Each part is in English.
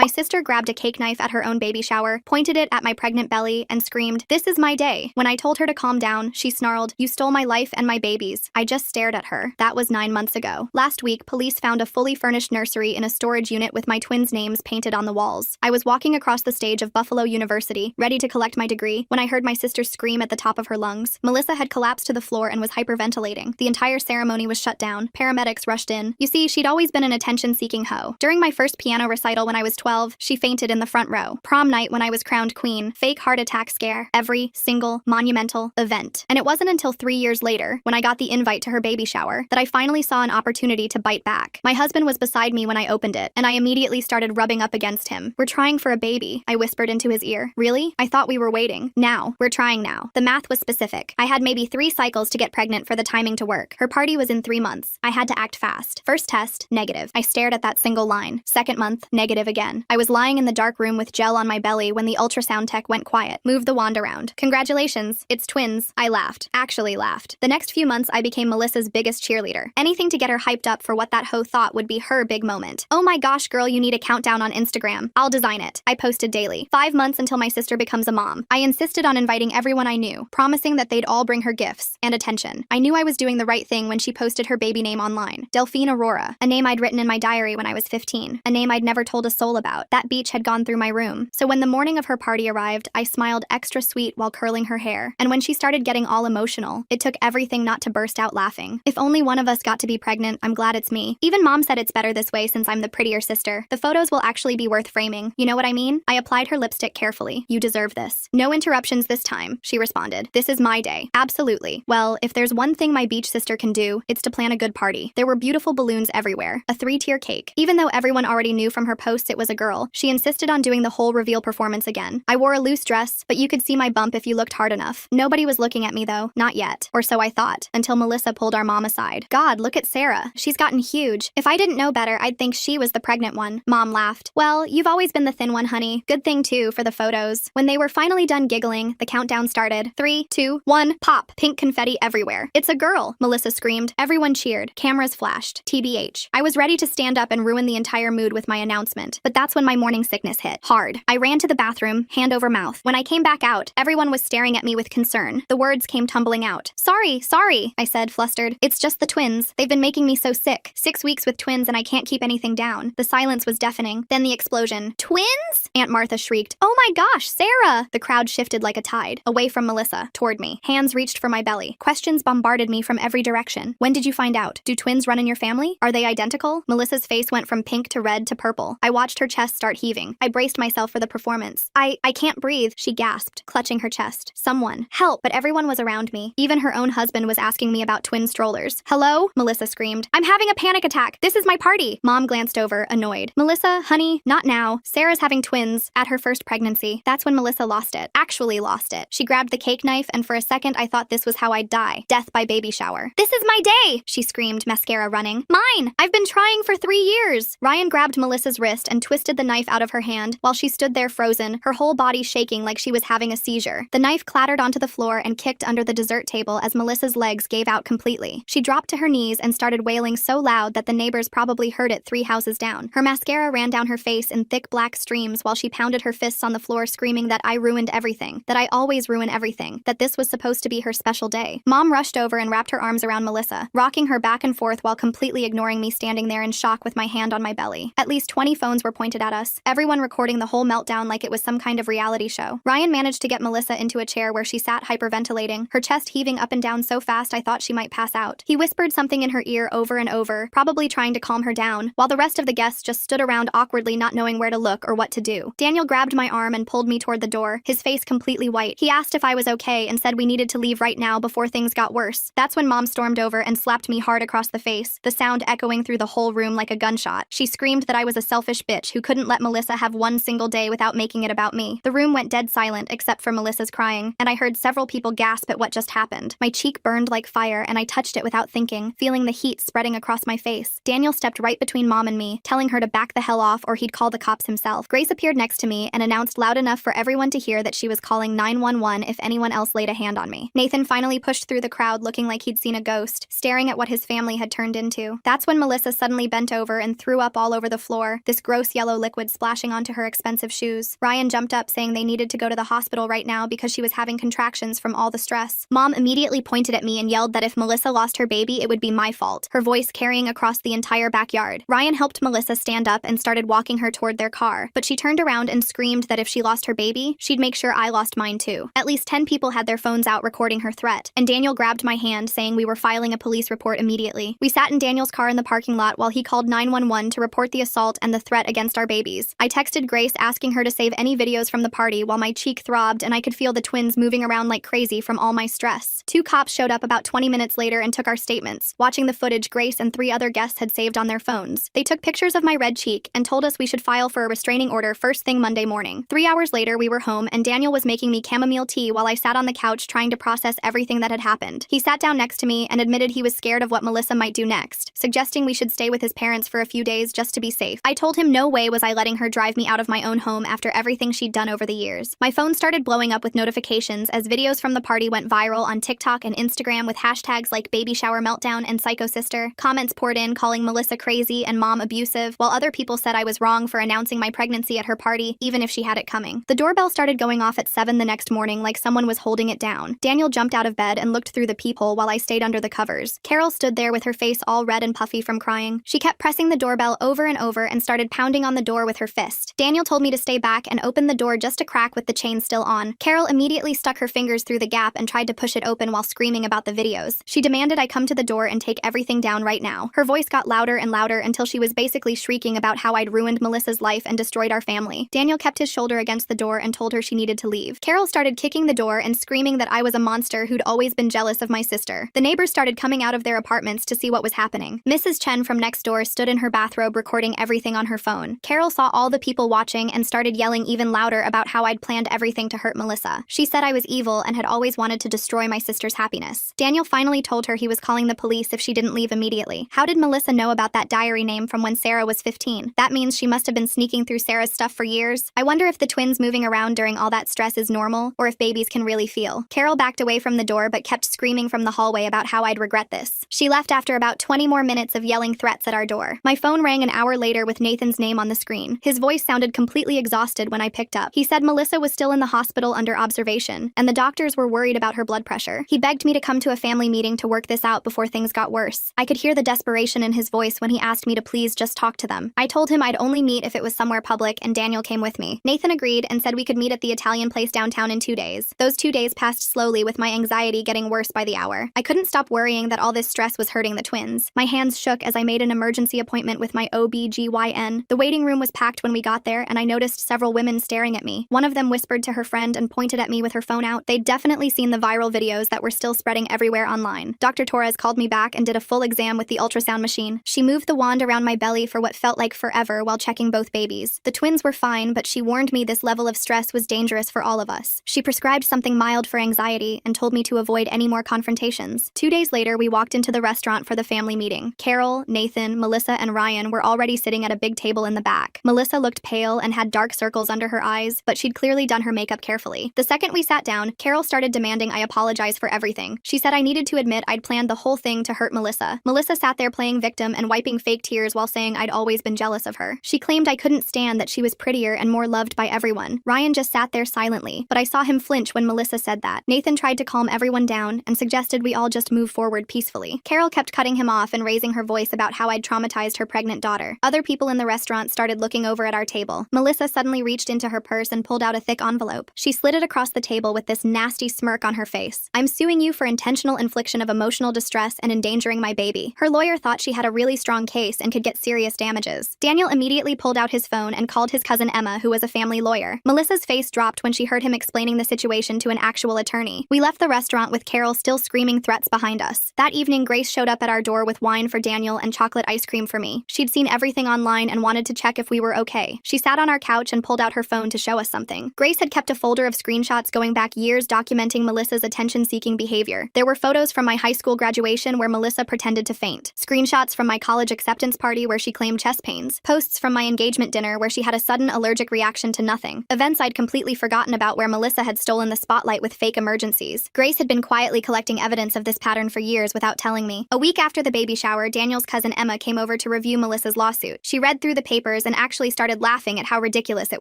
My sister grabbed a cake knife at her own baby shower, pointed it at my pregnant belly, and screamed, "This is my day." When I told her to calm down, she snarled, "You stole my life and my babies." I just stared at her. That was 9 months ago. Last week, police found a fully furnished nursery in a storage unit with my twins' names painted on the walls. I was walking across the stage of Buffalo University, ready to collect my degree, when I heard my sister scream at the top of her lungs. Melissa had collapsed to the floor and was hyperventilating. The entire ceremony was shut down. Paramedics rushed in. You see, she'd always been an attention-seeking hoe. During my first piano recital when I was 12, she fainted in the front row. Prom night when I was crowned queen, fake heart attack scare, every single monumental event. And it wasn't until 3 years later, when I got the invite to her baby shower, that I finally saw an opportunity to bite back. My husband was beside me when I opened it, and I immediately started rubbing up against him. "We're trying for a baby," I whispered into his ear. "Really? I thought we were waiting." "Now. We're trying now." The math was specific. I had maybe 3 cycles to get pregnant for the timing to work. Her party was in 3 months. I had to act fast. First test, negative. I stared at that single line. Second month, negative again. I was lying in the dark room with gel on my belly when the ultrasound tech went quiet. "Move the wand around." "Congratulations, it's twins." I laughed. Actually laughed. The next few months I became Melissa's biggest cheerleader. Anything to get her hyped up for what that hoe thought would be her big moment. "Oh my gosh, girl, you need a countdown on Instagram. I'll design it." I posted daily. 5 months until my sister becomes a mom. I insisted on inviting everyone I knew, promising that they'd all bring her gifts and attention. I knew I was doing the right thing when she posted her baby name online. Delphine Aurora, a name I'd written in my diary when I was 15, a name I'd never told a soul about. That beach had gone through my room. So when the morning of her party arrived, I smiled extra sweet while curling her hair. And when she started getting all emotional, it took everything not to burst out laughing. If only one of us got to be pregnant, I'm glad it's me. Even mom said it's better this way since I'm the prettier sister. The photos will actually be worth framing. You know what I mean? I applied her lipstick carefully. "You deserve this." "No interruptions this time," she responded. "This is my day." "Absolutely." Well, if there's one thing my beach sister can do, it's to plan a good party. There were beautiful balloons everywhere. A 3-tier cake. Even though everyone already knew from her posts it was a girl, she insisted on doing the whole reveal performance again. I wore a loose dress, but you could see my bump if you looked hard enough. Nobody was looking at me though. Not yet. Or so I thought, until Melissa pulled our mom aside. "God, look at Sarah. She's gotten huge. If I didn't know better, I'd think she was the pregnant one." Mom laughed. "Well, you've always been the thin one, honey. Good thing too, for the photos." When they were finally done giggling, the countdown started. 3, 2, 1, pop. Pink confetti everywhere. "It's a girl," Melissa screamed. Everyone cheered. Cameras flashed. TBH. I was ready to stand up and ruin the entire mood with my announcement, but that's when my morning sickness hit. Hard. I ran to the bathroom, hand over mouth. When I came back out, everyone was staring at me with concern. The words came tumbling out. Sorry, I said, flustered. "It's just the twins. They've been making me so sick. 6 weeks with twins and I can't keep anything down." The silence was deafening. Then the explosion. "Twins?" Aunt Martha shrieked. "Oh my gosh, Sarah!" The crowd shifted like a tide, away from Melissa, toward me. Hands reached for my belly. Questions bombarded me from every direction. "When did you find out? Do twins run in your family? Are they identical?" Melissa's face went from pink to red to purple. I watched her chest start heaving. I braced myself for the performance. I can't breathe," she gasped, clutching her chest. "Someone, help!" But everyone was around me. Even her own husband was asking me about twin strollers. "Hello?" Melissa screamed. "I'm having a panic attack. This is my party." Mom glanced over, annoyed. "Melissa, honey, not now. Sarah's having twins at her first pregnancy." That's when Melissa lost it. Actually lost it. She grabbed the cake knife, and for a second I thought this was how I'd die. Death by baby shower. "This is my day!" she screamed, mascara running. "Mine! I've been trying for 3 years!" Ryan grabbed Melissa's wrist and twisted the knife out of her hand while she stood there frozen, her whole body shaking like she was having a seizure. The knife clattered onto the floor and kicked under the dessert table as Melissa's legs gave out completely. She dropped to her knees and started wailing so loud that the neighbors probably heard it 3 houses down. Her mascara ran down her face in thick black streams while she pounded her fists on the floor screaming that I ruined everything, that I always ruin everything, that this was supposed to be her special day. Mom rushed over and wrapped her arms around Melissa, rocking her back and forth while completely ignoring me standing there in shock with my hand on my belly. At least 20 phones were pointed at us, everyone recording the whole meltdown like it was some kind of reality show. Ryan managed to get Melissa into a chair where she sat hyperventilating, her chest heaving up and down so fast I thought she might pass out. He whispered something in her ear over and over, probably trying to calm her down, while the rest of the guests just stood around awkwardly not knowing where to look or what to do. Daniel grabbed my arm and pulled me toward the door, his face completely white. He asked if I was okay and said we needed to leave right now before things got worse. That's when Mom stormed over and slapped me hard across the face, the sound echoing through the whole room like a gunshot. She screamed that I was a selfish bitch who couldn't let Melissa have one single day without making it about me. The room went dead silent except for Melissa's crying, and I heard several people gasp at what just happened. My cheek burned like fire and I touched it without thinking, feeling the heat spreading across my face. Daniel stepped right between Mom and me, telling her to back the hell off or he'd call the cops himself. Grace appeared next to me and announced loud enough for everyone to hear that she was calling 911 if anyone else laid a hand on me. Nathan finally pushed through the crowd looking like he'd seen a ghost, staring at what his family had turned into. That's when Melissa suddenly bent over and threw up all over the floor, this gross yellow yellow liquid splashing onto her expensive shoes. Ryan jumped up saying they needed to go to the hospital right now because she was having contractions from all the stress. Mom immediately pointed at me and yelled that if Melissa lost her baby, it would be my fault, her voice carrying across the entire backyard. Ryan helped Melissa stand up and started walking her toward their car, but she turned around and screamed that if she lost her baby, she'd make sure I lost mine too. At least 10 people had their phones out recording her threat, and Daniel grabbed my hand saying we were filing a police report immediately. We sat in Daniel's car in the parking lot while he called 911 to report the assault and the threat against our babies. I texted Grace asking her to save any videos from the party while my cheek throbbed and I could feel the twins moving around like crazy from all my stress. 2 cops showed up about 20 minutes later and took our statements. Watching the footage Grace and 3 other guests had saved on their phones. They took pictures of my red cheek and told us we should file for a restraining order first thing Monday morning. 3 hours later, we were home and Daniel was making me chamomile tea while I sat on the couch trying to process everything that had happened. He sat down next to me and admitted he was scared of what Melissa might do next, suggesting we should stay with his parents for a few days just to be safe. I told him no way was I letting her drive me out of my own home after everything she'd done over the years. My phone started blowing up with notifications as videos from the party went viral on TikTok and Instagram with hashtags like baby shower meltdown and psycho sister. Comments poured in calling Melissa crazy and mom abusive, while other people said I was wrong for announcing my pregnancy at her party, even if she had it coming. The doorbell started going off at 7 the next morning like someone was holding it down. Daniel jumped out of bed and looked through the peephole while I stayed under the covers. Carol stood there with her face all red and puffy from crying. She kept pressing the doorbell over and over and started pounding on the door with her fist. Daniel told me to stay back and open the door just a crack with the chain still on. Carol immediately stuck her fingers through the gap and tried to push it open while screaming about the videos. She demanded I come to the door and take everything down right now. Her voice got louder and louder until she was basically shrieking about how I'd ruined Melissa's life and destroyed our family. Daniel kept his shoulder against the door and told her she needed to leave. Carol started kicking the door and screaming that I was a monster who'd always been jealous of my sister. The neighbors started coming out of their apartments to see what was happening. Mrs. Chen from next door stood in her bathrobe recording everything on her phone. Carol saw all the people watching and started yelling even louder about how I'd planned everything to hurt Melissa. She said I was evil and had always wanted to destroy my sister's happiness. Daniel finally told her he was calling the police if she didn't leave immediately. How did Melissa know about that diary name from when Sarah was 15? That means she must have been sneaking through Sarah's stuff for years. I wonder if the twins moving around during all that stress is normal, or if babies can really feel. Carol backed away from the door but kept screaming from the hallway about how I'd regret this. She left after about 20 more minutes of yelling threats at our door. My phone rang an hour later with Nathan's name on the screen. His voice sounded completely exhausted when I picked up. He said Melissa was still in the hospital under observation, and the doctors were worried about her blood pressure. He begged me to come to a family meeting to work this out before things got worse. I could hear the desperation in his voice when he asked me to please just talk to them. I told him I'd only meet if it was somewhere public, and Daniel came with me. Nathan agreed and said we could meet at the Italian place downtown in 2 days. Those 2 days passed slowly with my anxiety getting worse by the hour. I couldn't stop worrying that all this stress was hurting the twins. My hands shook as I made an emergency appointment with my OB/GYN. The waiting room was packed when we got there, and I noticed several women staring at me. One of them whispered to her friend and pointed at me with her phone out. They'd definitely seen the viral videos that were still spreading everywhere online. Dr. Torres called me back and did a full exam with the ultrasound machine. She moved the wand around my belly for what felt like forever while checking both babies. The twins were fine, but she warned me this level of stress was dangerous for all of us. She prescribed something mild for anxiety and told me to avoid any more confrontations. 2 days later, we walked into the restaurant for the family meeting. Carol, Nathan, Melissa, and Ryan were already sitting at a big table in the back. Melissa looked pale and had dark circles under her eyes, but she'd clearly done her makeup carefully. The second we sat down, Carol started demanding I apologize for everything. She said I needed to admit I'd planned the whole thing to hurt Melissa. Melissa sat there playing victim and wiping fake tears while saying I'd always been jealous of her. She claimed I couldn't stand that she was prettier and more loved by everyone. Ryan just sat there silently, but I saw him flinch when Melissa said that. Nathan tried to calm everyone down and suggested we all just move forward peacefully. Carol kept cutting him off and raising her voice about how I'd traumatized her pregnant daughter. Other people in the restaurant started looking over at our table. Melissa suddenly reached into her purse and pulled out a thick envelope. She slid it across the table with this nasty smirk on her face. I'm suing you for intentional infliction of emotional distress and endangering my baby. Her lawyer thought she had a really strong case and could get serious damages. Daniel immediately pulled out his phone and called his cousin Emma, who was a family lawyer. Melissa's face dropped when she heard him explaining the situation to an actual attorney. We left the restaurant with Carol still screaming threats behind us. That evening, Grace showed up at our door with wine for Daniel and chocolate ice cream for me. She'd seen everything online and wanted to check if we were okay. She sat on our couch and pulled out her phone to show us something. Grace had kept a folder of screenshots going back years documenting Melissa's attention-seeking behavior. There were photos from my high school graduation where Melissa pretended to faint, screenshots from my college acceptance party where she claimed chest pains, posts from my engagement dinner where she had a sudden allergic reaction to nothing, events I'd completely forgotten about where Melissa had stolen the spotlight with fake emergencies. Grace had been quietly collecting evidence of this pattern for years without telling me. A week after the baby shower, Daniel's cousin Emma came over to review Melissa's lawsuit. She read through the papers ears and actually started laughing at how ridiculous it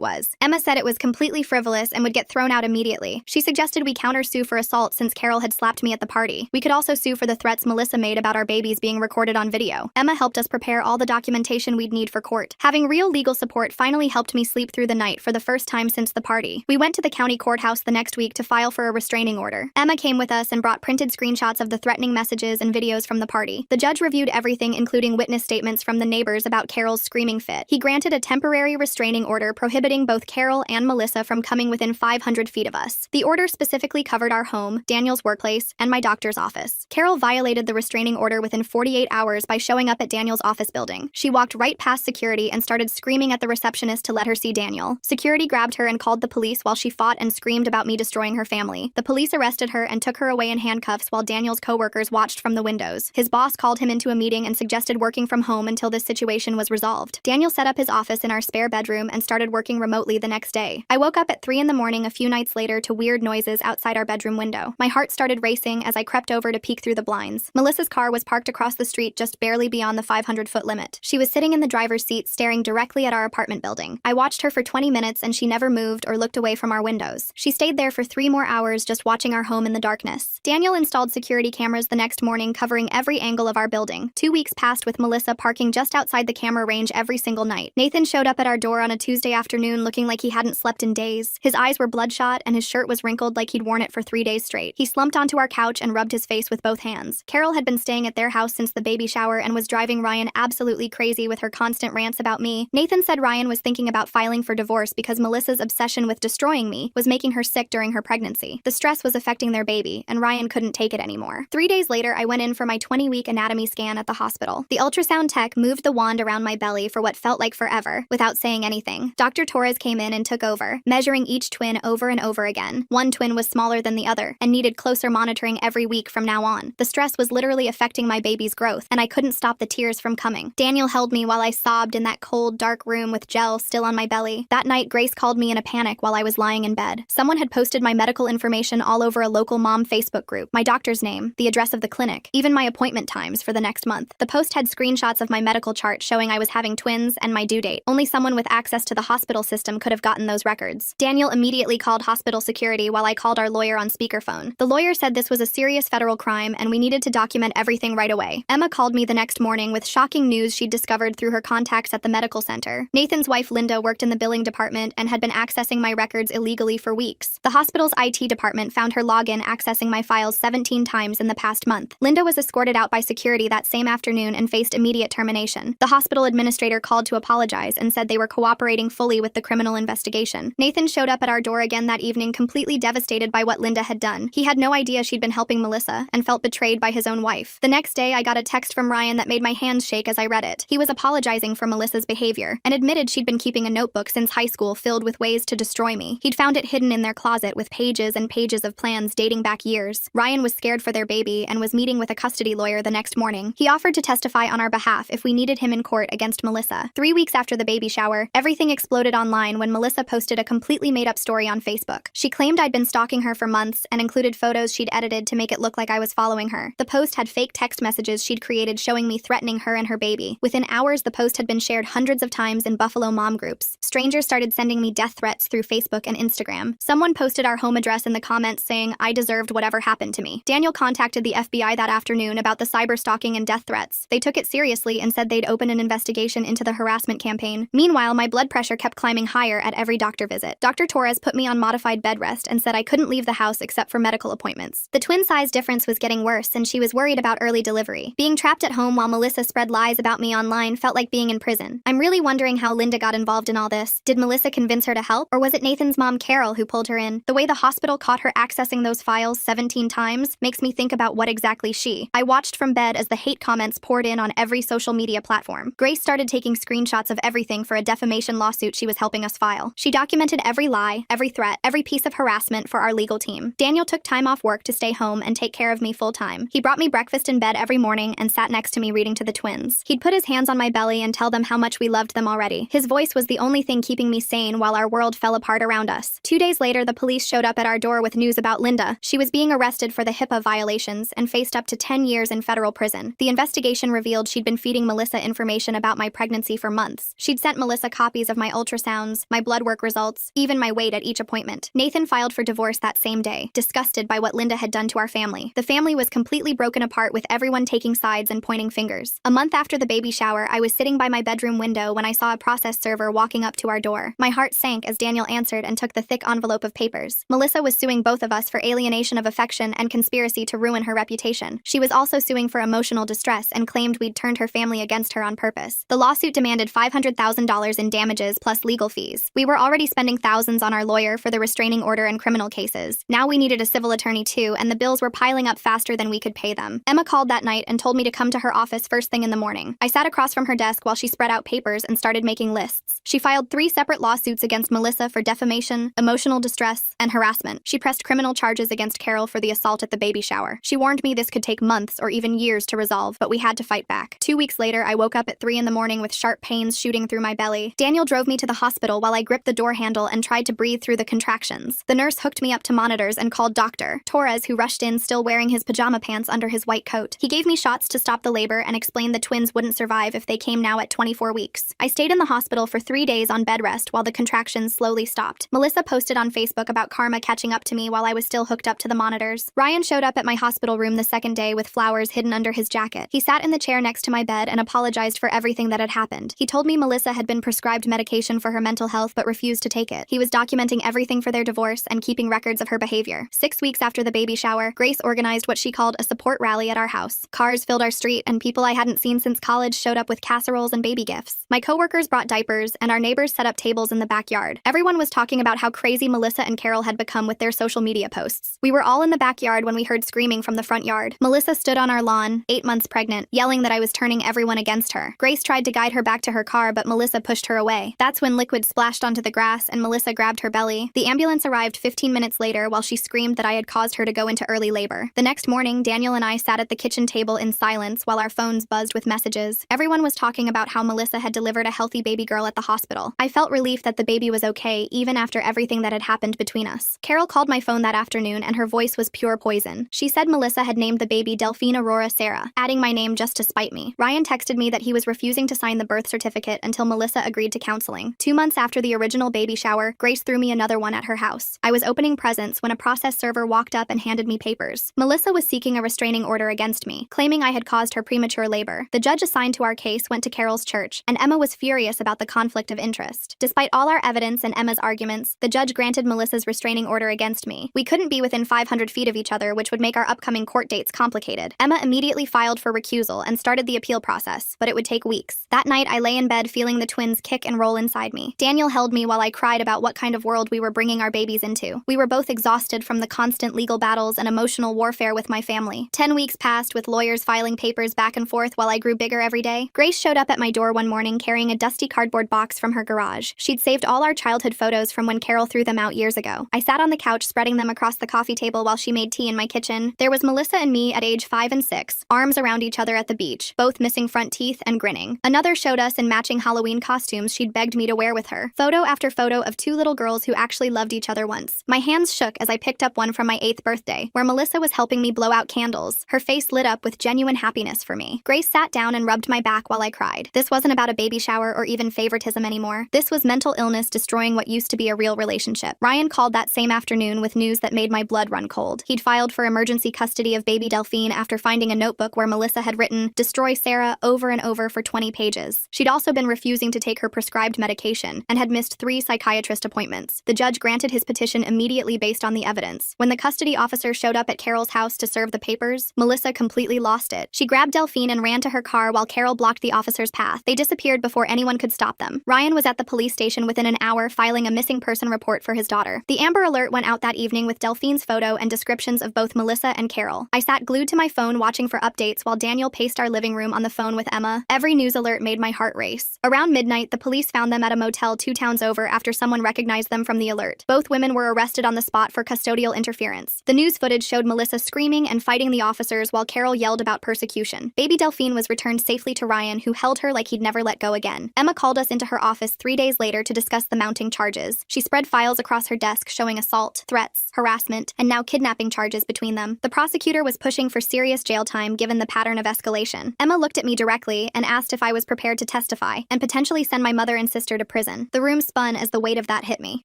was. Emma said it was completely frivolous and would get thrown out immediately. She suggested we countersue for assault since Carol had slapped me at the party. We could also sue for the threats Melissa made about our babies being recorded on video. Emma helped us prepare all the documentation we'd need for court. Having real legal support finally helped me sleep through the night for the first time since the party. We went to the county courthouse the next week to file for a restraining order. Emma came with us and brought printed screenshots of the threatening messages and videos from the party. The judge reviewed everything, including witness statements from the neighbors about Carol's screaming fit. He granted a temporary restraining order prohibiting both Carol and Melissa from coming within 500 feet of us. The order specifically covered our home, Daniel's workplace, and my doctor's office. Carol violated the restraining order within 48 hours by showing up at Daniel's office building. She walked right past security and started screaming at the receptionist to let her see Daniel. Security grabbed her and called the police while she fought and screamed about me destroying her family. The police arrested her and took her away in handcuffs while Daniel's coworkers watched from the windows. His boss called him into a meeting and suggested working from home until this situation was resolved. Daniel set up his office in our spare bedroom and started working remotely the next day. I woke up at 3 in the morning a few nights later to weird noises outside our bedroom window. My heart started racing as I crept over to peek through the blinds. Melissa's car was parked across the street just barely beyond the 500-foot limit. She was sitting in the driver's seat staring directly at our apartment building. I watched her for 20 minutes and she never moved or looked away from our windows. She stayed there for 3 more hours just watching our home in the darkness. Daniel installed security cameras the next morning covering every angle of our building. 2 weeks passed with Melissa parking just outside the camera range every single night. Nathan showed up at our door on a Tuesday afternoon looking like he hadn't slept in days. His eyes were bloodshot and his shirt was wrinkled like he'd worn it for 3 days straight. He slumped onto our couch and rubbed his face with both hands. Carol had been staying at their house since the baby shower and was driving Ryan absolutely crazy with her constant rants about me. Nathan said Ryan was thinking about filing for divorce because Melissa's obsession with destroying me was making her sick during her pregnancy. The stress was affecting their baby, and Ryan couldn't take it anymore. 3 days later, I went in for my 20-week anatomy scan at the hospital. The ultrasound tech moved the wand around my belly for what felt like forever, without saying anything. Dr. Torres came in and took over, measuring each twin over and over again. One twin was smaller than the other, and needed closer monitoring every week from now on. The stress was literally affecting my baby's growth, and I couldn't stop the tears from coming. Daniel held me while I sobbed in that cold, dark room with gel still on my belly. That night, Grace called me in a panic while I was lying in bed. Someone had posted my medical information all over a local mom Facebook group, my doctor's name, the address of the clinic, even my appointment times for the next month. The post had screenshots of my medical chart showing I was having twins and my due date. Only someone with access to the hospital system could have gotten those records. Daniel immediately called hospital security while I called our lawyer on speakerphone. The lawyer said this was a serious federal crime and we needed to document everything right away. Emma called me the next morning with shocking news she'd discovered through her contacts at the medical center. Nathan's wife Linda worked in the billing department and had been accessing my records illegally for weeks. The hospital's IT department found her login accessing my files 17 times in the past month. Linda was escorted out by security that same afternoon and faced immediate termination. The hospital administrator called to apologize and said they were cooperating fully with the criminal investigation. Nathan showed up at our door again that evening completely devastated by what Linda had done. He had no idea she'd been helping Melissa and felt betrayed by his own wife. The next day, I got a text from Ryan that made my hands shake as I read it. He was apologizing for Melissa's behavior and admitted she'd been keeping a notebook since high school filled with ways to destroy me. He'd found it hidden in their closet with pages and pages of plans dating back years. Ryan was scared for their baby and was meeting with a custody lawyer the next morning. He offered to testify on our behalf if we needed him in court against Melissa. 3 weeks after the baby shower, everything exploded online when Melissa posted a completely made-up story on Facebook. She claimed I'd been stalking her for months and included photos she'd edited to make it look like I was following her. The post had fake text messages she'd created showing me threatening her and her baby. Within hours, the post had been shared hundreds of times in Buffalo mom groups. Strangers started sending me death threats through Facebook and Instagram. Someone posted our home address in the comments saying I deserved whatever happened to me. Daniel contacted the FBI that afternoon about the cyber stalking and death threats. They took it seriously and said they'd open an investigation into the harassment campaign. Meanwhile, my blood pressure kept climbing higher at every doctor visit. Dr. Torres put me on modified bed rest and said I couldn't leave the house except for medical appointments. The twin size difference was getting worse and she was worried about early delivery. Being trapped at home while Melissa spread lies about me online felt like being in prison. I'm really wondering how Linda got involved in all this. Did Melissa convince her to help? Or was it Nathan's mom Carol who pulled her in? The way the hospital caught her accessing those files 17 times makes me think about what exactly I watched from bed as the hate comments poured in on every social media platform. Grace started taking screenshots of everything for a defamation lawsuit she was helping us file. She documented every lie, every threat, every piece of harassment for our legal team. Daniel took time off work to stay home and take care of me full time. He brought me breakfast in bed every morning and sat next to me reading to the twins. He'd put his hands on my belly and tell them how much we loved them already. His voice was the only thing keeping me sane while our world fell apart around us. 2 days later, the police showed up at our door with news about Linda. She was being arrested for the HIPAA violations and faced up to 10 years in federal prison. The investigation revealed she'd been feeding Melissa information about my pregnancy for months. months. She'd sent Melissa copies of my ultrasounds, my blood work results, even my weight at each appointment. Nathan filed for divorce that same day, disgusted by what Linda had done to our family. The family was completely broken apart with everyone taking sides and pointing fingers. A month after the baby shower, I was sitting by my bedroom window when I saw a process server walking up to our door. My heart sank as Daniel answered and took the thick envelope of papers. Melissa was suing both of us for alienation of affection and conspiracy to ruin her reputation. She was also suing for emotional distress and claimed we'd turned her family against her on purpose. The lawsuit demanded $500,000 in damages plus legal fees. We were already spending thousands on our lawyer for the restraining order and criminal cases. Now we needed a civil attorney too, and the bills were piling up faster than we could pay them. Emma called that night and told me to come to her office first thing in the morning. I sat across from her desk while she spread out papers and started making lists. She filed 3 separate lawsuits against Melissa for defamation, emotional distress, and harassment. She pressed criminal charges against Carol for the assault at the baby shower. She warned me this could take months or even years to resolve, but we had to fight back. 2 weeks later, I woke up at 3 in the morning with sharp pains shooting through my belly. Daniel drove me to the hospital while I gripped the door handle and tried to breathe through the contractions. The nurse hooked me up to monitors and called Dr. Torres, who rushed in still wearing his pajama pants under his white coat. He gave me shots to stop the labor and explained the twins wouldn't survive if they came now at 24 weeks. I stayed in the hospital for 3 days on bed rest while the contractions slowly stopped. Melissa posted on Facebook about karma catching up to me while I was still hooked up to the monitors. Ryan showed up at my hospital room the second day with flowers hidden under his jacket. He sat in the chair next to my bed and apologized for everything that had happened. He told me Melissa had been prescribed medication for her mental health but refused to take it. He was documenting everything for their divorce and keeping records of her behavior. 6 weeks after the baby shower, Grace organized what she called a support rally at our house. Cars filled our street and people I hadn't seen since college showed up with casseroles and baby gifts. My coworkers brought diapers and our neighbors set up tables in the backyard. Everyone was talking about how crazy Melissa and Carol had become with their social media posts. We were all in the backyard when we heard screaming from the front yard. Melissa stood on our lawn, 8 months pregnant, yelling that I was turning everyone against her. Grace tried to guide her back to her car, but Melissa pushed her away. That's when liquid splashed onto the grass and Melissa grabbed her belly. The ambulance arrived 15 minutes later while she screamed that I had caused her to go into early labor. The next morning, Daniel and I sat at the kitchen table in silence while our phones buzzed with messages. Everyone was talking about how Melissa had delivered a healthy baby girl at the hospital. I felt relief that the baby was okay, even after everything that had happened between us. Carol called my phone that afternoon and her voice was pure poison. She said Melissa had named the baby Delphine Aurora Sarah, adding my name just to spite me. Ryan texted me that he was refusing to sign the birth certificate until Melissa agreed to counseling. 2 months after the original baby shower, Grace threw me another one at her house. I was opening presents when a process server walked up and handed me papers. Melissa was seeking a restraining order against me, claiming I had caused her premature labor. The judge assigned to our case went to Carol's church, and Emma was furious about the conflict of interest. Despite all our evidence and Emma's arguments, the judge granted Melissa's restraining order against me. We couldn't be within 500 feet of each other, which would make our upcoming court dates complicated. Emma immediately filed for recusal and started the appeal process, but it would take weeks. That night, I lay in bed feeling the twins kick and roll inside me. Daniel held me while I cried about what kind of world we were bringing our babies into. We were both exhausted from the constant legal battles and emotional warfare with my family. 10 weeks passed with lawyers filing papers back and forth while I grew bigger every day. Grace showed up at my door one morning carrying a dusty cardboard box from her garage. She'd saved all our childhood photos from when Carol threw them out years ago. I sat on the couch spreading them across the coffee table while she made tea in my kitchen. There was Melissa and me at age 5 and 6, arms around each other at the beach, both missing front teeth and grinning. Another showed us in matching Halloween costumes she'd begged me to wear with her. Photo after photo of 2 little girls who actually loved each other once. My hands shook as I picked up one from my 8th birthday, where Melissa was helping me blow out candles. Her face lit up with genuine happiness for me. Grace sat down and rubbed my back while I cried. This wasn't about a baby shower or even favoritism anymore. This was mental illness destroying what used to be a real relationship. Ryan called that same afternoon with news that made my blood run cold. He'd filed for emergency custody of baby Delphine after finding a notebook where Melissa had written, "Destroy Sarah," over and over for 20 pages. She'd also been refusing to take her prescribed medication and had missed 3 psychiatrist appointments. The judge granted his petition immediately based on the evidence. When the custody officer showed up at Carol's house to serve the papers, Melissa completely lost it. She grabbed Delphine and ran to her car while Carol blocked the officer's path. They disappeared before anyone could stop them. Ryan was at the police station within an hour filing a missing person report for his daughter. The Amber Alert went out that evening with Delphine's photo and descriptions of both Melissa and Carol. I sat glued to my phone watching for updates while Daniel paced our living room on the phone with Emma. Every news alert made my heart race. Around midnight, the police found them at a motel 2 towns over after someone recognized them from the alert. Both women were arrested on the spot for custodial interference. The news footage showed Melissa screaming and fighting the officers while Carol yelled about persecution. Baby Delphine was returned safely to Ryan, who held her like he'd never let go again. Emma called us into her office 3 days later to discuss the mounting charges. She spread files across her desk showing assault, threats, harassment, and now kidnapping charges between them. The prosecutor was pushing for serious jail time given the pattern of escalation. Emma looked at me directly and asked if I was prepared to testify testify and potentially send my mother and sister to prison. The room spun as the weight of that hit me.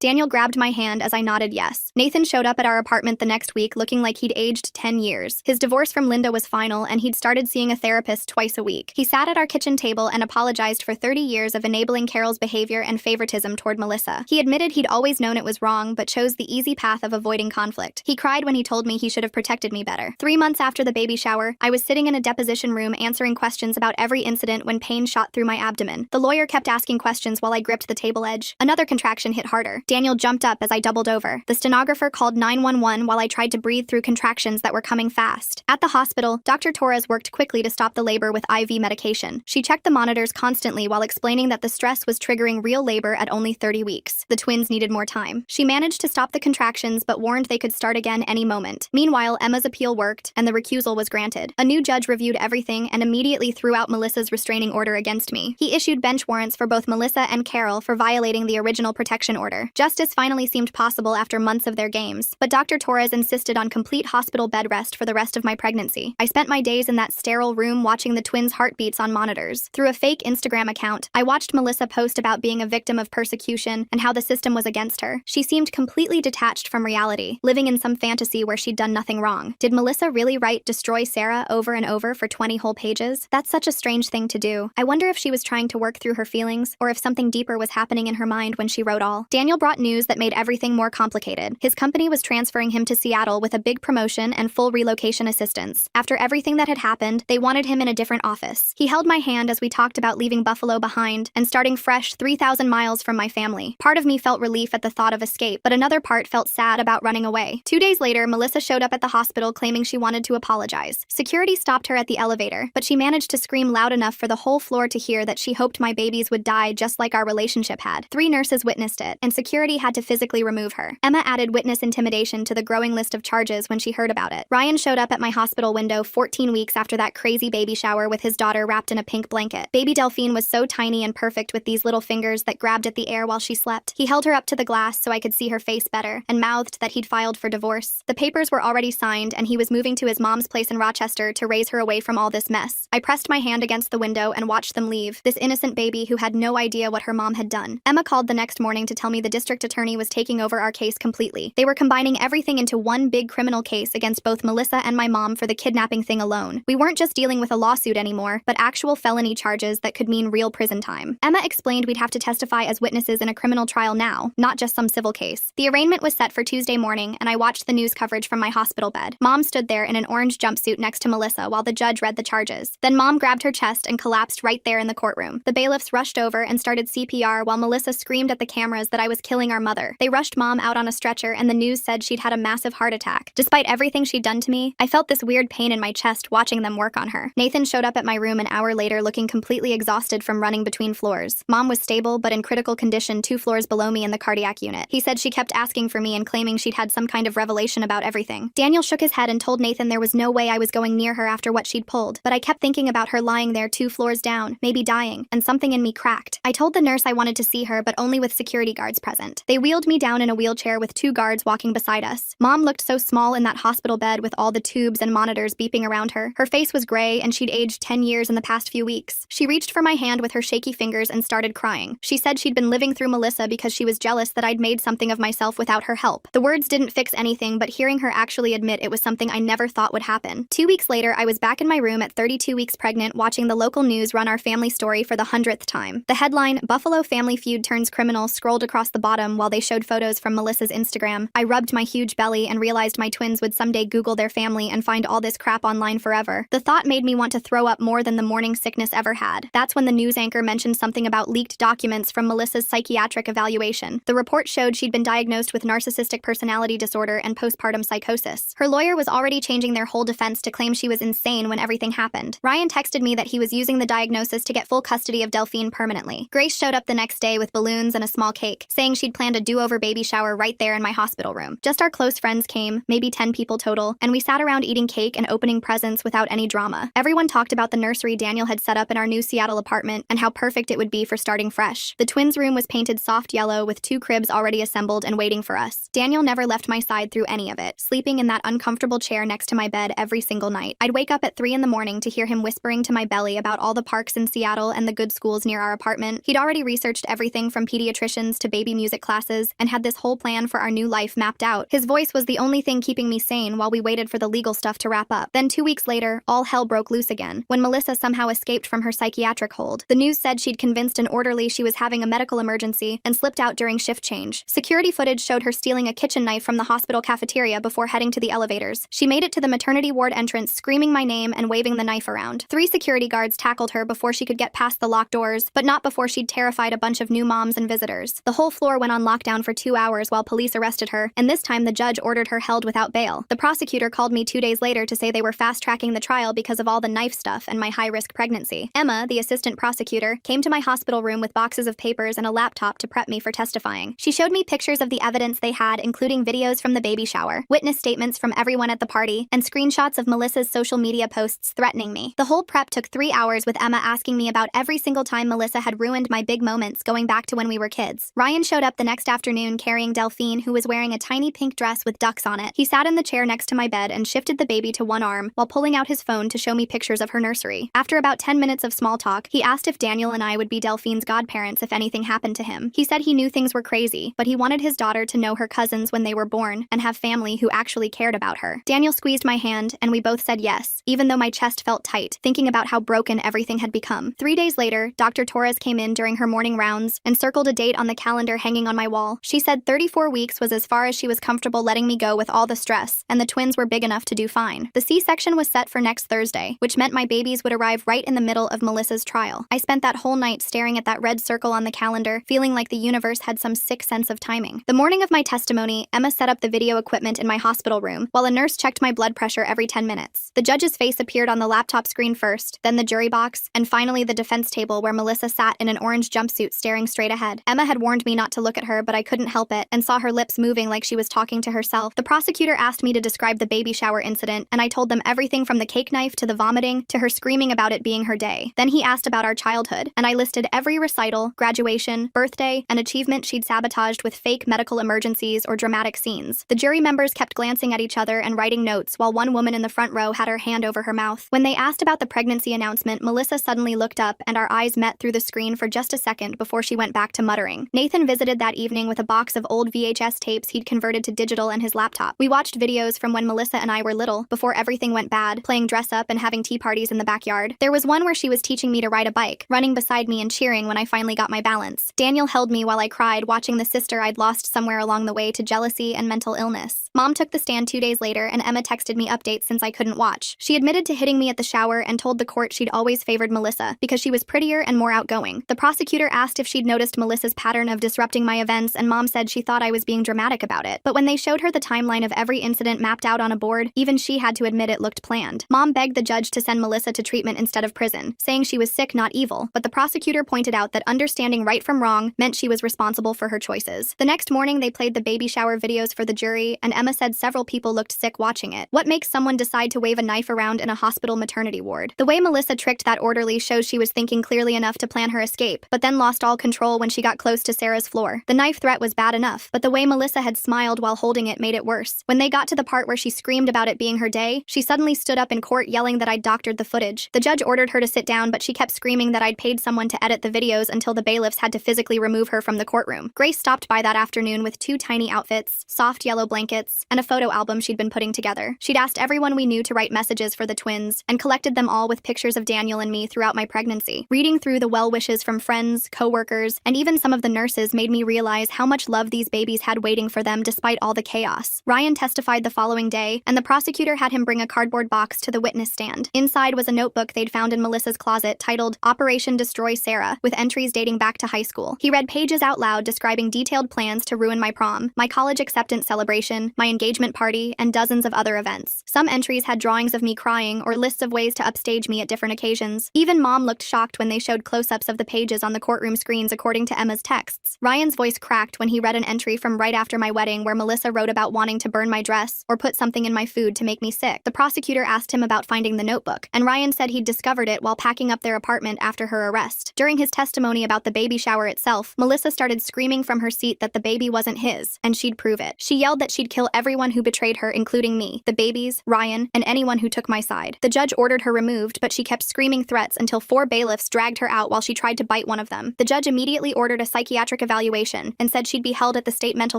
Daniel grabbed my hand as I nodded yes. Nathan showed up at our apartment the next week looking like he'd aged 10 years. His divorce from Linda was final and he'd started seeing a therapist twice a week. He sat at our kitchen table and apologized for 30 years of enabling Carol's behavior and favoritism toward Melissa. He admitted he'd always known it was wrong but chose the easy path of avoiding conflict. He cried when he told me he should have protected me better. 3 months after the baby shower, I was sitting in a deposition room answering questions about every incident when pain shot through my abdomen. The lawyer kept asking questions while I gripped the table edge. Another contraction hit harder. Daniel jumped up as I doubled over. The stenographer called 911 while I tried to breathe through contractions that were coming fast. At the hospital, Dr. Torres worked quickly to stop the labor with IV medication. She checked the monitors constantly while explaining that the stress was triggering real labor at only 30 weeks. The twins needed more time. She managed to stop the contractions but warned they could start again any moment. Meanwhile, Emma's appeal worked and the recusal was granted. A new judge reviewed everything and immediately threw out Melissa's restraining order against me. He issued bench warrants for both Melissa and Carol for violating the original protection order. Justice finally seemed possible after months of their games, but Dr. Torres insisted on complete hospital bed rest for the rest of my pregnancy. I spent my days in that sterile room watching the twins' heartbeats on monitors. Through a fake Instagram account, I watched Melissa post about being a victim of persecution and how the system was against her. She seemed completely detached from reality, living in some fantasy where she'd done nothing wrong. Did Melissa really write "Destroy Sarah" over and over for 20 whole pages? That's such a strange thing to do. I wonder if she was trying to work through her feelings, or if something deeper was happening in her mind when she wrote all. Daniel brought news that made everything more complicated. His company was transferring him to Seattle with a big promotion and full relocation assistance. After everything that had happened, they wanted him in a different office. He held my hand as we talked about leaving Buffalo behind and starting fresh 3,000 miles from my family. Part of me felt relief at the thought of escape, but another part felt sad about running away. 2 days later, Melissa showed up at the hospital claiming she wanted to apologize. Security stopped her at the elevator, but she managed to scream loud enough for the whole floor to hear that she hoped my babies would die just like our relationship had. 3 nurses witnessed it, and security had to physically remove her. Emma added witness intimidation to the growing list of charges when she heard about it. Ryan showed up at my hospital window 14 weeks after that crazy baby shower with his daughter wrapped in a pink blanket. Baby Delphine was so tiny and perfect with these little fingers that grabbed at the air while she slept. He held her up to the glass so I could see her face better, and mouthed that he'd filed for divorce. The papers were already signed, and he was moving to his mom's place in Rochester to raise her away from all this mess. I pressed my hand against the window and watched them leave, this innocent baby who had no idea what her mom had done. Emma called the next morning to tell me the district attorney was taking over our case completely. They were combining everything into one big criminal case against both Melissa and my mom for the kidnapping thing alone. We weren't just dealing with a lawsuit anymore, but actual felony charges that could mean real prison time. Emma explained we'd have to testify as witnesses in a criminal trial now, not just some civil case. The arraignment was set for Tuesday morning, and I watched the news coverage from my hospital bed. Mom stood there in an orange jumpsuit next to Melissa while the judge read the charges. Then Mom grabbed her chest and collapsed right there in the courtroom. The bailiffs rushed over and started CPR while Melissa screamed at the cameras that I was killing our mother. They rushed Mom out on a stretcher, and the news said she'd had a massive heart attack. Despite everything she'd done to me, I felt this weird pain in my chest watching them work on her. Nathan showed up at my room an hour later looking completely exhausted from running between floors. Mom was stable but in critical condition 2 floors below me in the cardiac unit. He said she kept asking for me and claiming she'd had some kind of revelation about everything. Daniel shook his head and told Nathan there was no way I was going near her after what she'd pulled, but I kept thinking about her lying there 2 floors down, maybe dying, and something in me cracked. I told the nurse I wanted to see her, but only with security guards present. They wheeled me down in a wheelchair with 2 guards walking beside us. Mom looked so small in that hospital bed with all the tubes and monitors beeping around her. Her face was gray and she'd aged 10 years in the past few weeks. She reached for my hand with her shaky fingers and started crying. She said she'd been living through Melissa because she was jealous that I'd made something of myself without her help. The words didn't fix anything, but hearing her actually admit it was something I never thought would happen. 2 weeks later, I was back in my room at 32 weeks pregnant watching the local news run our family story for the 100th time. The headline, "Buffalo Family Feud Turns Criminal," scrolled across the bottom while they showed photos from Melissa's Instagram. I rubbed my huge belly and realized my twins would someday Google their family and find all this crap online forever. The thought made me want to throw up more than the morning sickness ever had. That's when the news anchor mentioned something about leaked documents from Melissa's psychiatric evaluation. The report showed she'd been diagnosed with narcissistic personality disorder and postpartum psychosis. Her lawyer was already changing their whole defense to claim she was insane when everything happened. Ryan texted me that he was using the diagnosis to get full custody of Delphine permanently. Grace showed up the next day with balloons and a small cake, saying she'd planned a do-over baby shower right there in my hospital room. Just our close friends came, maybe 10 people total, and we sat around eating cake and opening presents without any drama. Everyone talked about the nursery Daniel had set up in our new Seattle apartment and how perfect it would be for starting fresh. The twins' room was painted soft yellow with 2 cribs already assembled and waiting for us. Daniel never left my side through any of it, sleeping in that uncomfortable chair next to my bed every single night. I'd wake up at 3 in the morning to hear him whispering to my belly about all the parks in Seattle and the good schools near our apartment. He'd already researched everything from pediatricians to baby music classes and had this whole plan for our new life mapped out. His voice was the only thing keeping me sane while we waited for the legal stuff to wrap up. Then 2 weeks later, all hell broke loose again, when Melissa somehow escaped from her psychiatric hold. The news said she'd convinced an orderly she was having a medical emergency and slipped out during shift change. Security footage showed her stealing a kitchen knife from the hospital cafeteria before heading to the elevators. She made it to the maternity ward entrance screaming my name and waving the knife around. 3 security guards tackled her before she could get past the locked doors, but not before she'd terrified a bunch of new moms and visitors. The whole floor went on lockdown for 2 hours while police arrested her, and this time the judge ordered her held without bail. The prosecutor called me 2 days later to say they were fast-tracking the trial because of all the knife stuff and my high-risk pregnancy. Emma, the assistant prosecutor, came to my hospital room with boxes of papers and a laptop to prep me for testifying. She showed me pictures of the evidence they had, including videos from the baby shower, witness statements from everyone at the party, and screenshots of Melissa's social media posts threatening me. The whole prep took 3 hours with Emma asking me about every single time Melissa had ruined my big moments going back to when we were kids. Ryan showed up the next afternoon carrying Delphine, who was wearing a tiny pink dress with ducks on it. He sat in the chair next to my bed and shifted the baby to one arm while pulling out his phone to show me pictures of her nursery. After about 10 minutes of small talk, he asked if Daniel and I would be Delphine's godparents if anything happened to him. He said he knew things were crazy, but he wanted his daughter to know her cousins when they were born and have family who actually cared about her. Daniel squeezed my hand, and we both said yes, even though my chest felt tight, thinking about how broken everything had become. 3 days later, Dr. Torres came in during her morning rounds and circled a date on the calendar hanging on my wall. She said 34 weeks was as far as she was comfortable letting me go with all the stress, and the twins were big enough to do fine. The C-section was set for next Thursday, which meant my babies would arrive right in the middle of Melissa's trial. I spent that whole night staring at that red circle on the calendar, feeling like the universe had some sick sense of timing. The morning of my testimony, Emma set up the video equipment in my hospital room, while a nurse checked my blood pressure every 10 minutes. The judge's face appeared on the laptop screen first, then the jury box, and finally the defense table where Melissa sat in an orange jumpsuit staring straight ahead. Emma had warned me not to look at her, but I couldn't help it, and saw her lips moving like she was talking to herself. The prosecutor asked me to describe the baby shower incident, and I told them everything from the cake knife to the vomiting to her screaming about it being her day. Then he asked about our childhood, and I listed every recital, graduation, birthday, and achievement she'd sabotaged with fake medical emergencies or dramatic scenes. The jury members kept glancing at each other and writing notes, while one woman in the front row had her hand over her mouth. When they asked about the pregnancy announcement, Melissa suddenly looked up, and our eyes met through the screen for just a second before she went back to muttering. Nathan visited that evening with a box of old VHS tapes he'd converted to digital and his laptop. We watched videos from when Melissa and I were little, before everything went bad, playing dress up and having tea parties in the backyard. There was one where she was teaching me to ride a bike, running beside me and cheering when I finally got my balance. Daniel held me while I cried, watching the sister I'd lost somewhere along the way to jealousy and mental illness. Mom took the stand 2 days later, and Emma texted me updates since I couldn't watch. She admitted to hitting me at the shower and told the court she'd always favored Melissa because she was prettier and more outgoing. The prosecutor asked if she'd noticed Melissa's pattern of disrupting my events, and Mom said she thought I was being dramatic about it. But when they showed her the timeline of every incident mapped out on a board, even she had to admit it looked planned. Mom begged the judge to send Melissa to treatment instead of prison, saying she was sick, not evil, but the prosecutor pointed out that understanding right from wrong meant she was responsible for her choices. The next morning, they played the baby shower videos for the jury, and Emma said several people looked sick watching it. What makes someone decide to wave a knife around in a hospital maternity ward? The way Melissa tricked that orderly shows she was thinking clearly enough to plan her escape, but then lost all control when she got close to Sarah's floor. The knife threat was bad enough, but the way Melissa had smiled while holding it made it worse. When they got to the part where she screamed about it being her day, she suddenly stood up in court yelling that I'd doctored the footage. The judge ordered her to sit down, but she kept screaming that I'd paid someone to edit the videos until the bailiffs had to physically remove her from the courtroom. Grace stopped by that afternoon with 2 tiny outfits, soft yellow blankets, and a photo album she'd been putting together. She'd asked everyone we knew to write messages for the twins, and collected them all with pictures of Daniel and me throughout my pregnancy. Reading through the well wishes from friends, co-workers, and even some of the nurses made me realize how much love these babies had waiting for them despite all the chaos. Ryan testified the following day, and the prosecutor had him bring a cardboard box to the witness stand. Inside was a notebook they'd found in Melissa's closet titled Operation Destroy Sarah, with entries dating back to high school. He read pages out loud describing detailed plans to ruin my prom, my college acceptance celebration, my engagement party, and dozens of other events. Some entries had drawings of me crying or lists of ways to upstage me at different occasions. Even Mom looked shocked when they showed close-ups of the pages on the courtroom screens according to Emma's texts. Ryan's voice cracked when he read an entry from right after my wedding where Melissa wrote about wanting to burn my dress or put something in my food to make me sick. The prosecutor asked him about finding the notebook, and Ryan said he'd discovered it while packing up their apartment after her arrest. During his testimony about the baby shower itself, Melissa started screaming from her seat that the baby wasn't his, and she'd prove it. She yelled that she'd kill everyone who betrayed her, including me, the babies, Ryan, and anyone who took my side. The judge ordered her removed, but she kept screaming threats until 4 bailiffs bailiffs dragged her out while she tried to bite one of them. The judge immediately ordered a psychiatric evaluation and said she'd be held at the state mental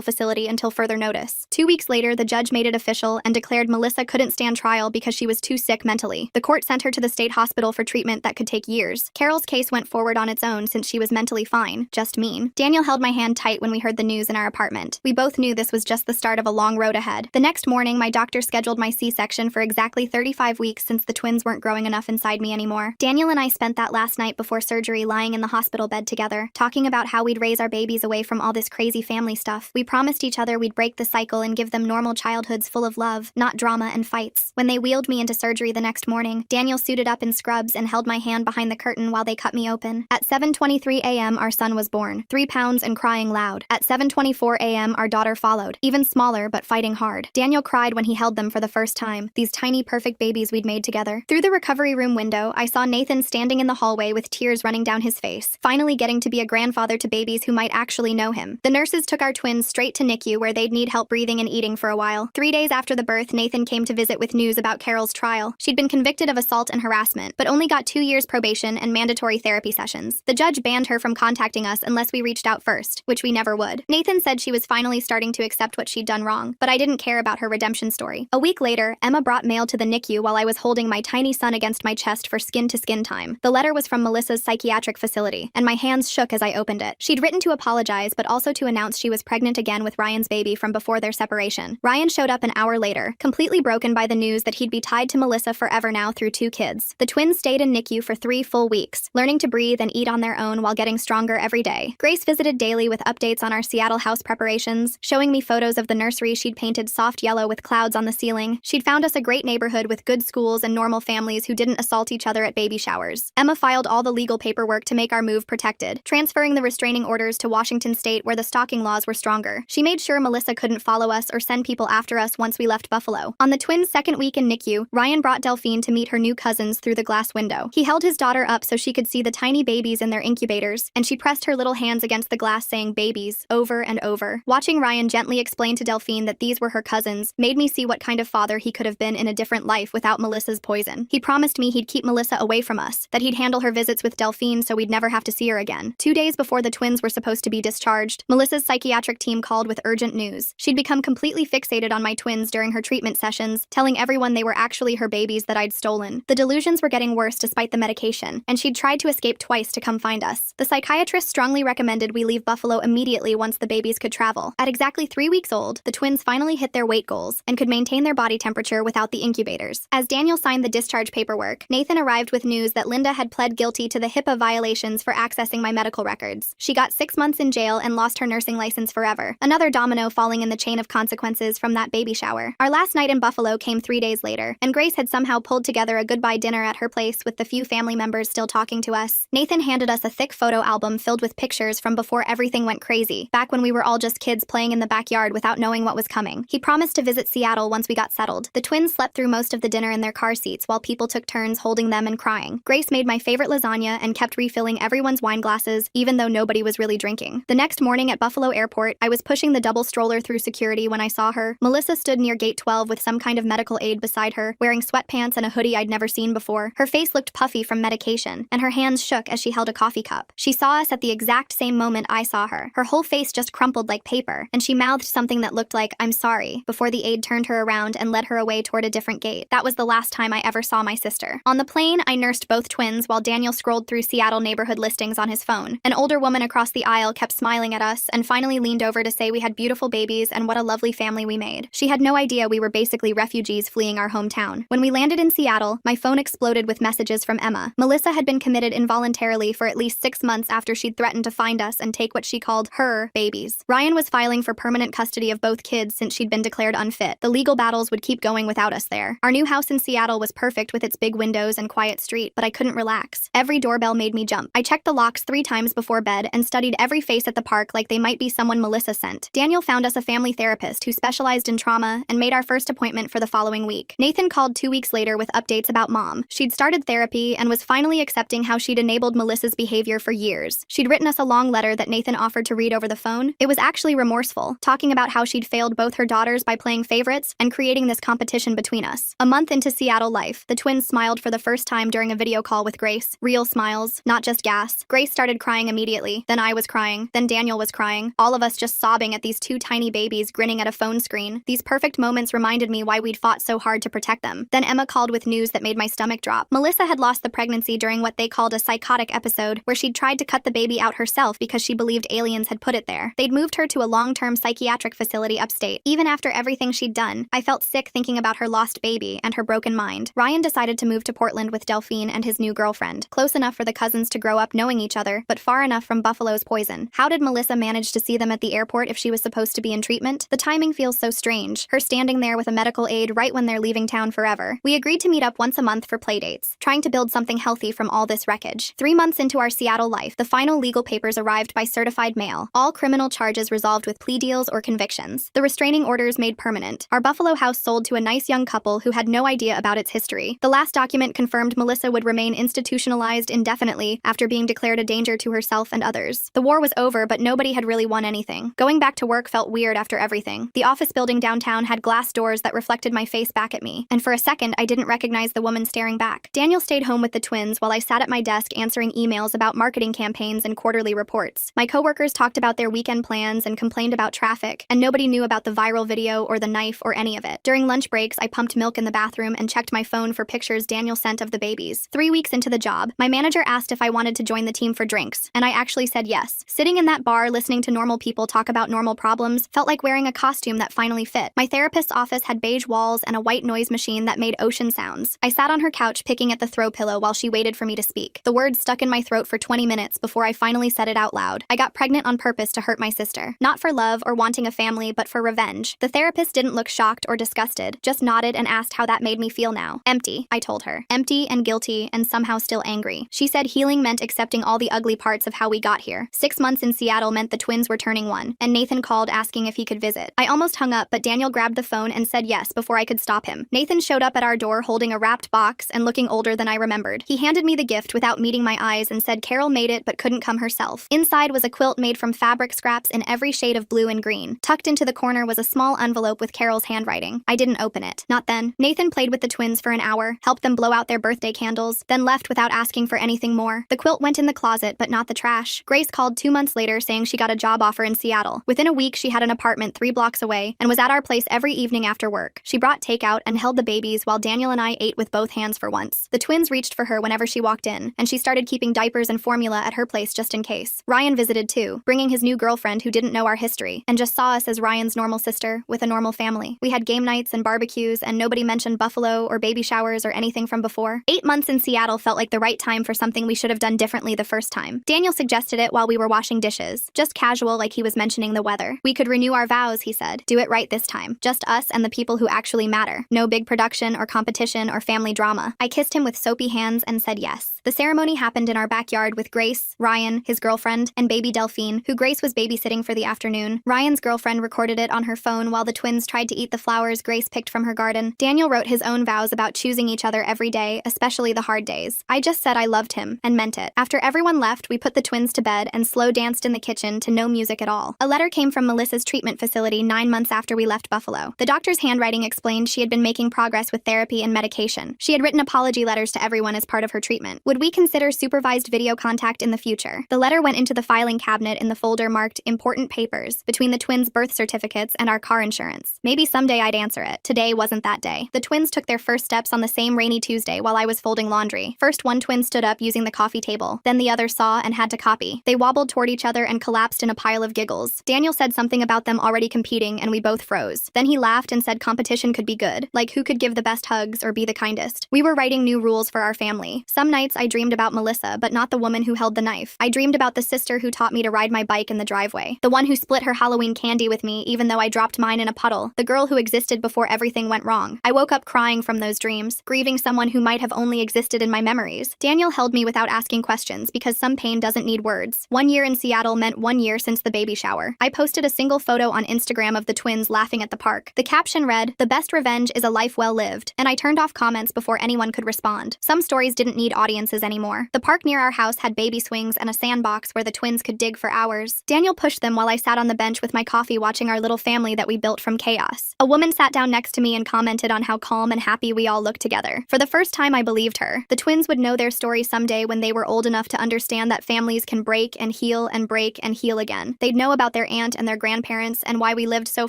facility until further notice. 2 weeks later, the judge made it official and declared Melissa couldn't stand trial because she was too sick mentally. The court sent her to the state hospital for treatment that could take years. Carol's case went forward on its own since she was mentally fine, just mean. Daniel held my hand tight when we heard the news in our apartment. We both knew this was just the start of a long road ahead. The next morning, my doctor scheduled my C-section for exactly 35 weeks since the twins weren't growing enough inside me anymore. Daniel and I spent that last night before surgery lying in the hospital bed together, talking about how we'd raise our babies away from all this crazy family stuff. We promised each other we'd break the cycle and give them normal childhoods full of love, not drama and fights. When they wheeled me into surgery the next morning, Daniel suited up in scrubs and held my hand behind the curtain while they cut me open. At 7:23 a.m., our son was born, 3 pounds and crying loud. At 7:24 a.m., our daughter followed, even smaller but fighting hard. Daniel cried when he held them for the first time, these tiny perfect babies we'd made together. Through the recovery room window, I saw Nathan standing in the hallway with tears running down his face, finally getting to be a grandfather to babies who might actually know him. The nurses took our twins straight to NICU where they'd need help breathing and eating for a while. 3 days after the birth, Nathan came to visit with news about Carol's trial. She'd been convicted of assault and harassment, but only got 2 years probation and mandatory therapy sessions. The judge banned her from contacting us unless we reached out first, which we never would. Nathan said she was finally starting to accept what she'd done wrong, but I didn't care about her redemption story. A week later, Emma brought mail to the NICU while I was holding my tiny son against my chest for skin-to-skin time. The letter was from Melissa's psychiatric facility, and my hands shook as I opened it. She'd written to apologize, but also to announce she was pregnant again with Ryan's baby from before their separation. Ryan showed up an hour later, completely broken by the news that he'd be tied to Melissa forever now through 2 kids. The twins stayed in NICU for 3 full weeks, learning to breathe and eat on their own while getting stronger every day. Grace visited daily with updates on our Seattle house preparations, showing me photos of the nursery she'd painted soft yellow with clouds on the ceiling. She'd found us a great neighborhood with good schools and normal families who didn't assault each other at baby showers. Emma filed all the legal paperwork to make our move protected, transferring the restraining orders to Washington State where the stalking laws were stronger. She made sure Melissa couldn't follow us or send people after us once we left Buffalo. On the twins' second week in NICU, Ryan brought Delphine to meet her new cousins through the glass window. He held his daughter up so she could see the tiny babies in their incubators, and she pressed her little hands against the glass saying babies over and over. Watching Ryan gently explain to Delphine that these were her cousins made me see what kind of father he could have been in a different life without Melissa's poison. He promised me he'd keep Melissa away from us, that he'd handle her visits with Delphine so we'd never have to see her again. 2 days before the twins were supposed to be discharged, Melissa's psychiatric team called with urgent news. She'd become completely fixated on my twins during her treatment sessions, telling everyone they were actually her babies that I'd stolen. The delusions were getting worse despite the medication, and she'd tried to escape twice to come find us. The psychiatrist strongly recommended we leave Buffalo immediately once the babies could travel. At exactly 3 weeks old, the twins finally hit their weight goals and could maintain their body temperature without the incubators. As Daniel signed the discharge paperwork, Nathan arrived with news that Linda had pled guilty to the HIPAA violations for accessing my medical records. She got 6 months in jail and lost her nursing license forever, another domino falling in the chain of consequences from that baby shower. Our last night in Buffalo came 3 days later, and Grace had somehow pulled together a goodbye dinner at her place with the few family members still talking to us. Nathan handed us a thick photo album filled with pictures from before everything went crazy, back when we were all just kids playing in the backyard without knowing what was coming. He promised to visit Seattle once we got settled. The twins slept through most of the dinner in their car seats while people took turns holding them and crying. Grace made my favorite lasagna and kept refilling everyone's wine glasses, even though nobody was really drinking. The next morning at Buffalo Airport, I was pushing the double stroller through security when I saw her. Melissa stood near gate 12 with some kind of medical aid beside her, wearing sweatpants and a hoodie I'd never seen before. Her face looked puffy from medication, and her hands shook as she held a coffee cup. She saw us at the exact same moment I saw her. Her whole face just crumpled like paper, and she mouthed something that looked like, "I'm sorry," before the aide turned her around and led her away toward a different gate. That was the last time I ever saw my sister. On the plane, I nursed both twins while Daniel scrolled through Seattle neighborhood listings on his phone. An older woman across the aisle kept smiling at us and finally leaned over to say we had beautiful babies and what a lovely family we made. She had no idea we were basically refugees fleeing our hometown. When we landed in Seattle, my phone exploded with messages from Emma. Melissa had been committed involuntarily for at least 6 months after she'd threatened to find us and take what she called her babies. Ryan was filing for permanent custody of both kids since she'd been declared unfit. The legal battles would keep going without us there. Our new house in Seattle was perfect with its big windows and quiet street, but I couldn't relax. Every doorbell made me jump. I checked the locks 3 times before bed and studied every face at the park like they might be someone Melissa sent. Daniel found us a family therapist who specialized in trauma and made our first appointment for the following week. Nathan called 2 weeks later with updates about Mom. She'd started therapy and was finally accepting how she'd enabled Melissa's behavior for years. She'd written us a long letter that Nathan offered to read over the phone. It was actually remorseful, talking about how she'd failed both her daughters by playing favorites and creating this competition between us. A month into Seattle life, the twins smiled for the first time during a video call with Grace Grace. Real smiles, not just gas. Grace started crying immediately. Then I was crying. Then Daniel was crying. All of us just sobbing at these two tiny babies grinning at a phone screen. These perfect moments reminded me why we'd fought so hard to protect them. Then Emma called with news that made my stomach drop. Melissa had lost the pregnancy during what they called a psychotic episode, where she'd tried to cut the baby out herself because she believed aliens had put it there. They'd moved her to a long-term psychiatric facility upstate. Even after everything she'd done, I felt sick thinking about her lost baby and her broken mind. Ryan decided to move to Portland with Delphine and his new girlfriend. Close enough for the cousins to grow up knowing each other, but far enough from Buffalo's poison. How did Melissa manage to see them at the airport if she was supposed to be in treatment? The timing feels so strange, her standing there with a medical aid right when they're leaving town forever. We agreed to meet up once a month for playdates, trying to build something healthy from all this wreckage. 3 months into our Seattle life, the final legal papers arrived by certified mail. All criminal charges resolved with plea deals or convictions. The restraining orders made permanent. Our Buffalo house sold to a nice young couple who had no idea about its history. The last document confirmed Melissa would remain institutionalized indefinitely after being declared a danger to herself and others. The war was over, but nobody had really won anything. Going back to work felt weird after everything. The office building downtown had glass doors that reflected my face back at me, and for a second I didn't recognize the woman staring back. Daniel stayed home with the twins while I sat at my desk answering emails about marketing campaigns and quarterly reports. My coworkers talked about their weekend plans and complained about traffic, and nobody knew about the viral video or the knife or any of it. During lunch breaks, I pumped milk in the bathroom and checked my phone for pictures Daniel sent of the babies. 3 weeks into the job, my manager asked if I wanted to join the team for drinks, and I actually said yes. Sitting in that bar listening to normal people talk about normal problems felt like wearing a costume that finally fit. My therapist's office had beige walls and a white noise machine that made ocean sounds. I sat on her couch picking at the throw pillow while she waited for me to speak. The words stuck in my throat for 20 minutes before I finally said it out loud. I got pregnant on purpose to hurt my sister. Not for love or wanting a family, but for revenge. The therapist didn't look shocked or disgusted, just nodded and asked how that made me feel now. Empty, I told her. Empty and guilty and somehow still angry. She said healing meant accepting all the ugly parts of how we got here. 6 months in Seattle meant the twins were turning 1, and Nathan called asking if he could visit. I almost hung up, but Daniel grabbed the phone and said yes before I could stop him. Nathan showed up at our door holding a wrapped box and looking older than I remembered. He handed me the gift without meeting my eyes and said Carol made it but couldn't come herself. Inside was a quilt made from fabric scraps in every shade of blue and green. Tucked into the corner was a small envelope with Carol's handwriting. I didn't open it. Not then. Nathan played with the twins for an hour, helped them blow out their birthday candles, then left without asking for anything more. The quilt went in the closet, but not the trash. Grace called 2 months later saying she got a job offer in Seattle. Within a week, she had an apartment 3 blocks away and was at our place every evening after work. She brought takeout and held the babies while Daniel and I ate with both hands for once. The twins reached for her whenever she walked in, and she started keeping diapers and formula at her place just in case. Ryan visited too, bringing his new girlfriend who didn't know our history, and just saw us as Ryan's normal sister with a normal family. We had game nights and barbecues, and nobody mentioned Buffalo or baby showers or anything from before. 8 months in Seattle felt like the right time for something we should have done differently the first time. Daniel suggested it while we were washing dishes. Just casual, like he was mentioning the weather. We could renew our vows, he said. Do it right this time. Just us and the people who actually matter. No big production or competition or family drama. I kissed him with soapy hands and said yes. The ceremony happened in our backyard with Grace, Ryan, his girlfriend, and baby Delphine, who Grace was babysitting for the afternoon. Ryan's girlfriend recorded it on her phone while the twins tried to eat the flowers Grace picked from her garden. Daniel wrote his own vows about choosing each other every day, especially the hard days. I just said I loved him, and meant it. After everyone left, we put the twins to bed and slow danced in the kitchen to no music at all. A letter came from Melissa's treatment facility 9 months after we left Buffalo. The doctor's handwriting explained she had been making progress with therapy and medication. She had written apology letters to everyone as part of her treatment. Would we consider supervised video contact in the future? The letter went into the filing cabinet in the folder marked Important Papers between the twins' birth certificates and our car insurance. Maybe someday I'd answer it. Today wasn't that day. The twins took their first steps on the same rainy Tuesday while I was folding laundry. First, one twin stood up using the coffee table. Then the other saw and had to copy. They wobbled toward each other and collapsed in a pile of giggles. Daniel said something about them already competing, and we both froze. Then he laughed and said competition could be good, like who could give the best hugs or be the kindest. We were writing new rules for our family. Some nights I dreamed about Melissa, but not the woman who held the knife. I dreamed about the sister who taught me to ride my bike in the driveway. The one who split her Halloween candy with me even though I dropped mine in a puddle. The girl who existed before everything went wrong. I woke up crying from those dreams, grieving someone who might have only existed in my memories. Daniel held me without asking questions because some pain doesn't need words. 1 year in Seattle meant 1 year since the baby shower. I posted a single photo on Instagram of the twins laughing at the park. The caption read, "The best revenge is a life well lived," and I turned off comments before anyone could respond. Some stories didn't need audiences places anymore. The park near our house had baby swings and a sandbox where the twins could dig for hours. Daniel pushed them while I sat on the bench with my coffee watching our little family that we built from chaos. A woman sat down next to me and commented on how calm and happy we all looked together. For the first time, I believed her. The twins would know their story someday when they were old enough to understand that families can break and heal and break and heal again. They'd know about their aunt and their grandparents and why we lived so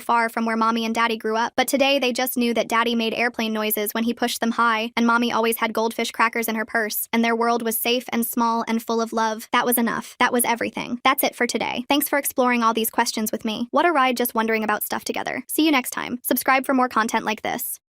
far from where mommy and daddy grew up. But today, they just knew that daddy made airplane noises when he pushed them high, and mommy always had goldfish crackers in her purse, and their world was safe and small and full of love. That was enough. That was everything. That's it for today. Thanks for exploring all these questions with me. What a ride just wondering about stuff together. See you next time. Subscribe for more content like this.